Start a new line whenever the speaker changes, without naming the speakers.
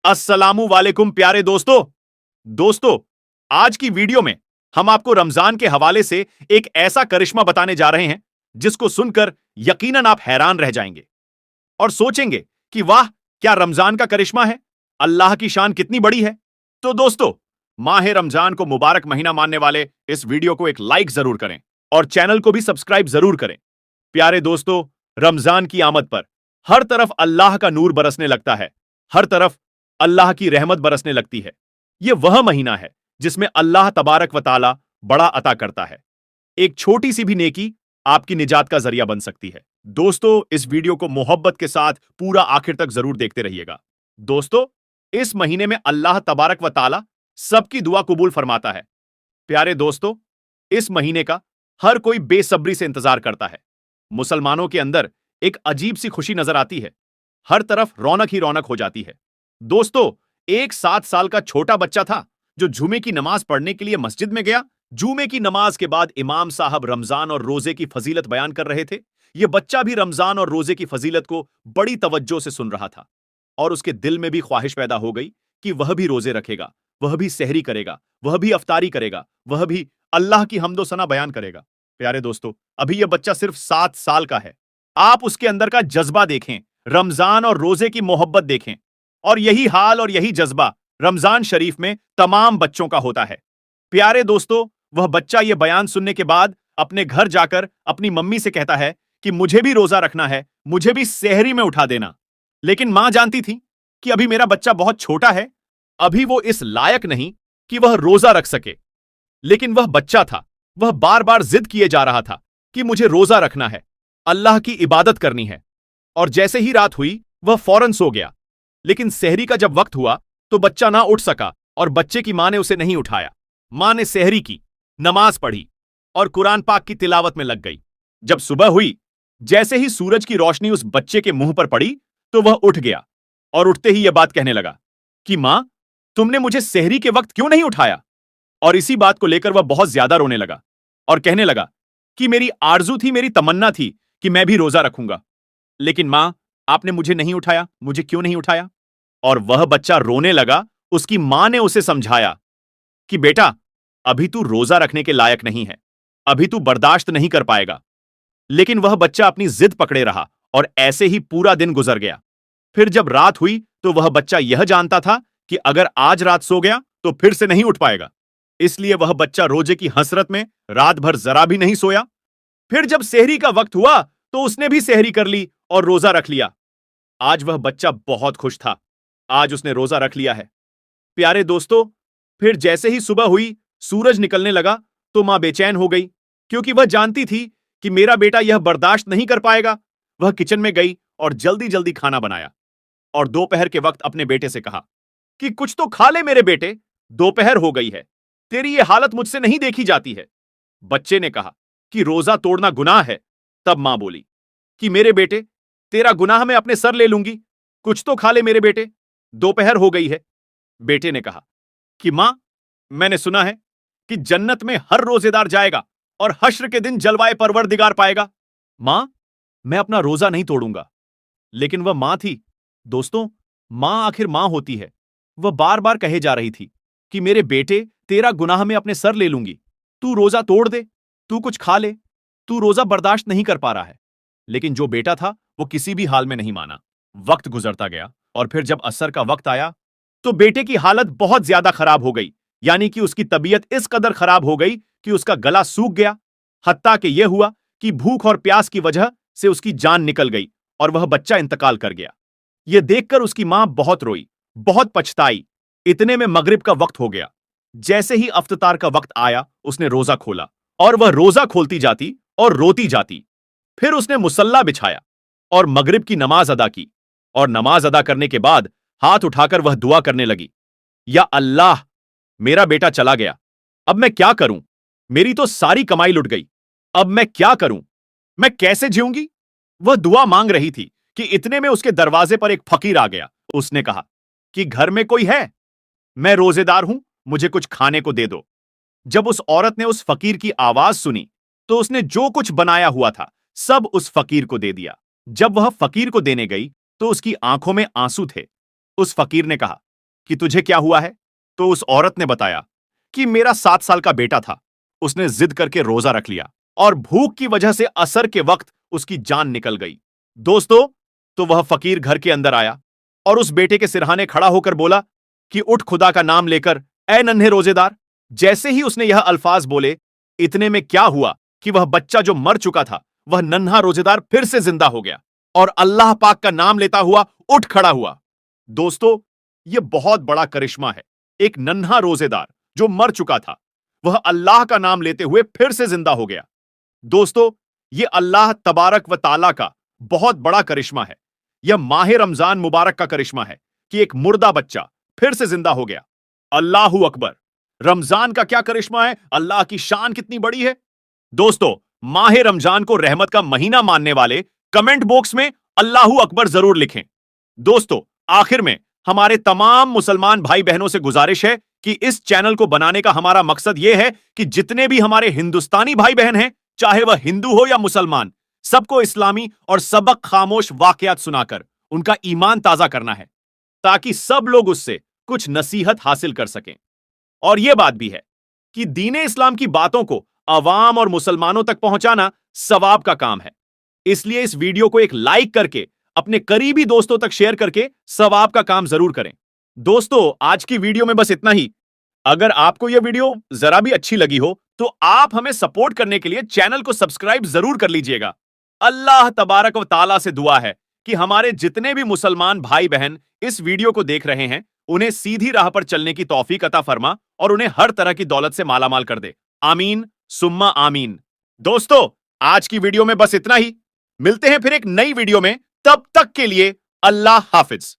अस्सलामु वालेकुम प्यारे दोस्तों। दोस्तों, आज की वीडियो में हम आपको रमजान के हवाले से एक ऐसा करिश्मा बताने जा रहे हैं जिसको सुनकर यकीनन आप हैरान रह जाएंगे और सोचेंगे कि वाह, क्या रमजान का करिश्मा है, अल्लाह की शान कितनी बड़ी है। तो दोस्तों, माह रमजान को मुबारक महीना मानने वाले इस वीडियो को एक लाइक जरूर करें और चैनल को भी सब्सक्राइब जरूर करें। प्यारे दोस्तों, रमजान की आमद पर हर तरफ अल्लाह का नूर बरसने लगता है, हर तरफ अल्लाह की रहमत बरसने लगती है। यह वह महीना है जिसमें अल्लाह तबारक व ताला बड़ा अता करता है। एक छोटी सी भी नेकी आपकी निजात का जरिया बन सकती है। दोस्तों, इस वीडियो को मोहब्बत के साथ पूरा आखिर तक जरूर देखते रहिएगा। दोस्तों, इस महीने में अल्लाह तबारक व ताला सबकी दुआ कबूल फरमाता है। प्यारे दोस्तों, इस महीने का हर कोई बेसब्री से इंतजार करता है। मुसलमानों के अंदर एक अजीब सी खुशी नजर आती है। हर तरफ रौनक ही रौनक हो जाती है। दोस्तों, एक 7 साल का छोटा बच्चा था जो जुमे की नमाज पढ़ने के लिए मस्जिद में गया। जुमे की नमाज के बाद इमाम साहब रमजान और रोजे की फजीलत बयान कर रहे थे। यह बच्चा भी रमजान और रोजे की फजीलत को बड़ी तवज्जो से सुन रहा था और उसके दिल में भी ख्वाहिश पैदा हो गई कि वह भी रोजे रखेगा, वह भी सहरी करेगा, वह भी अफ्तारी करेगा, वह भी अल्लाह की हम्दो सना बयान करेगा। प्यारे दोस्तों, अभी यह बच्चा सिर्फ 7 साल का है। आप उसके अंदर का जज्बा देखें, रमजान और रोजे की मोहब्बत देखें। और यही हाल और यही जज्बा रमजान शरीफ में तमाम बच्चों का होता है। प्यारे दोस्तों, वह बच्चा यह बयान सुनने के बाद अपने घर जाकर अपनी मम्मी से कहता है कि मुझे भी रोजा रखना है, मुझे भी सेहरी में उठा देना। लेकिन मां जानती थी कि अभी मेरा बच्चा बहुत छोटा है, अभी वो इस लायक नहीं कि वह रोजा रख सके। लेकिन वह बच्चा था, वह बार बार जिद किए जा रहा था कि मुझे रोजा रखना है, अल्लाह की इबादत करनी है। और जैसे ही रात हुई वह फौरन सो गया। लेकिन सेहरी का जब वक्त हुआ तो बच्चा ना उठ सका और बच्चे की मां ने उसे नहीं उठाया। मां ने सेहरी की, नमाज पढ़ी और कुरान पाक की तिलावत में लग गई। जब सुबह हुई, जैसे ही सूरज की रोशनी उस बच्चे के मुंह पर पड़ी तो वह उठ गया और उठते ही यह बात कहने लगा कि मां, तुमने मुझे सेहरी के वक्त क्यों नहीं उठाया। और इसी बात को लेकर वह बहुत ज्यादा रोने लगा और कहने लगा कि मेरी आरजू थी, मेरी तमन्ना थी कि मैं भी रोजा रखूंगा, लेकिन मां, आपने मुझे नहीं उठाया, मुझे क्यों नहीं उठाया। और वह बच्चा रोने लगा। उसकी मां ने उसे समझाया कि बेटा, अभी तू रोजा रखने के लायक नहीं है, अभी तू बर्दाश्त नहीं कर पाएगा। लेकिन वह बच्चा अपनी जिद पकड़े रहा और ऐसे ही पूरा दिन गुजर गया। फिर जब रात हुई तो वह बच्चा यह जानता था कि अगर आज रात सो गया तो फिर से नहीं उठ पाएगा। इसलिए वह बच्चा रोजे की हसरत में रात भर जरा भी नहीं सोया। फिर जब सेहरी का वक्त हुआ तो उसने भी सेहरी कर ली और रोजा रख लिया। आज वह बच्चा बहुत खुश था, आज उसने रोजा रख लिया है। प्यारे दोस्तों, फिर जैसे ही सुबह हुई, सूरज निकलने लगा तो मां बेचैन हो गई क्योंकि वह जानती थी कि मेरा बेटा यह बर्दाश्त नहीं कर पाएगा। वह किचन में गई और जल्दी जल्दी खाना बनाया और दोपहर के वक्त अपने बेटे से कहा कि कुछ तो खा ले मेरे बेटे, दोपहर हो गई है, तेरी यह हालत मुझसे नहीं देखी जाती है। बच्चे ने कहा कि रोजा तोड़ना गुनाह है। तब मां बोली कि मेरे बेटे, तेरा गुनाह मैं अपने सर ले लूंगी, कुछ तो खा ले मेरे बेटे, दोपहर हो गई है। बेटे ने कहा कि मां, मैंने सुना है कि जन्नत में हर रोजेदार जाएगा और हश्र के दिन जलवाए परवरदिगार पाएगा। मां, मैं अपना रोजा नहीं तोड़ूंगा। लेकिन वह मां थी। दोस्तों, मां आखिर मां होती है। वह बार बार कहे जा रही थी कि मेरे बेटे, तेरा गुनाह मैं अपने सर ले लूंगी, तू रोजा तोड़ दे, तू कुछ खा ले, तू रोजा बर्दाश्त नहीं कर पा रहा है। लेकिन जो बेटा था वो किसी भी हाल में नहीं माना। वक्त गुजरता गया और फिर जब असर का वक्त आया तो बेटे की हालत बहुत ज्यादा खराब हो गई। यानी कि उसकी तबीयत इस कदर खराब हो गई कि उसका गला सूख गया। हत्ता कि यह हुआ कि भूख और प्यास की वजह से उसकी जान निकल गई और वह बच्चा इंतकाल कर गया। यह देखकर उसकी मां बहुत रोई, बहुत पछताई। इतने में मगरिब का वक्त हो गया। जैसे ही अफ्तार का वक्त आया, उसने रोजा खोला और वह रोजा खोलती जाती और रोती जाती। फिर उसने मुसल्ला बिछाया और मगरिब की नमाज अदा की और नमाज अदा करने के बाद हाथ उठाकर वह दुआ करने लगी, या अल्लाह, मेरा बेटा चला गया, अब मैं क्या करूं, मेरी तो सारी कमाई लुट गई, अब मैं क्या करूं, मैं कैसे जीऊंगी। वह दुआ मांग रही थी कि इतने में उसके दरवाजे पर एक फकीर आ गया। उसने कहा कि घर में कोई है, मैं रोजेदार हूं, मुझे कुछ खाने को दे दो। जब उस औरत ने उस फकीर की आवाज सुनी तो उसने जो कुछ बनाया हुआ था सब उस फकीर को दे दिया। जब वह फकीर को देने गई तो उसकी आंखों में आंसू थे। उस फकीर ने कहा कि तुझे क्या हुआ है? तो उस औरत ने बताया कि मेरा 7 साल का बेटा था। उसने जिद करके रोजा रख लिया और भूख की वजह से असर के वक्त उसकी जान निकल गई। दोस्तों, तो वह फकीर घर के अंदर आया और उस बेटे के सिरहाने खड़ा होकर बोला कि उठ खुदा का नाम लेकर, ए नन्हे रोजेदार। जैसे ही उसने यह अल्फाज बोले, इतने में क्या हुआ कि वह बच्चा जो मर चुका था, वह नन्हा रोजेदार फिर से जिंदा हो गया और अल्लाह पाक का नाम लेता हुआ उठ खड़ा हुआ। दोस्तों, यह बहुत बड़ा करिश्मा है। एक नन्हा रोजेदार जो मर चुका था, वह अल्लाह का नाम लेते हुए फिर से जिंदा हो गया। दोस्तों, यह अल्लाह तबारक व ताला का बहुत बड़ा करिश्मा है। यह माह रमजान मुबारक का करिश्मा है कि एक मुर्दा बच्चा फिर से जिंदा हो गया। अल्लाहू अकबर। रमजान का क्या करिश्मा है, अल्लाह की शान कितनी बड़ी है। दोस्तों, माह रमजान को रहमत का महीना मानने वाले कमेंट बॉक्स में अल्लाहू अकबर जरूर लिखें। दोस्तों, आखिर में हमारे तमाम मुसलमान भाई बहनों से गुजारिश है कि इस चैनल को बनाने का हमारा मकसद यह है कि जितने भी हमारे हिंदुस्तानी भाई बहन हैं, चाहे वह हिंदू हो या मुसलमान, सबको इस्लामी और सबक खामोश वाकयात सुनाकर उनका ईमान ताजा करना है, ताकि सब लोग उससे कुछ नसीहत हासिल कर सकें। और यह बात भी है कि दीने इस्लाम की बातों को अवाम और मुसलमानों तक पहुंचाना सवाब का काम है। इसलिए इस वीडियो को एक लाइक करके अपने करीबी दोस्तों तक शेयर करके सवाब का काम जरूर करें। दोस्तों, आज की वीडियो में बस इतना ही। अगर आपको यह वीडियो जरा भी अच्छी लगी हो तो आप हमें सपोर्ट करने के लिए चैनल को सब्सक्राइब जरूर कर लीजिएगा। अल्लाह तबारक व ताला से दुआ है कि हमारे जितने भी मुसलमान भाई बहन इस वीडियो को देख रहे हैं, उन्हें सीधी राह पर चलने की तौफीक अता फरमा और उन्हें हर तरह की दौलत से मालामाल कर दे। आमीन सुम्मा आमीन। दोस्तों, आज की वीडियो में बस इतना ही। मिलते हैं फिर एक नई वीडियो में। तब तक के लिए अल्लाह हाफिज।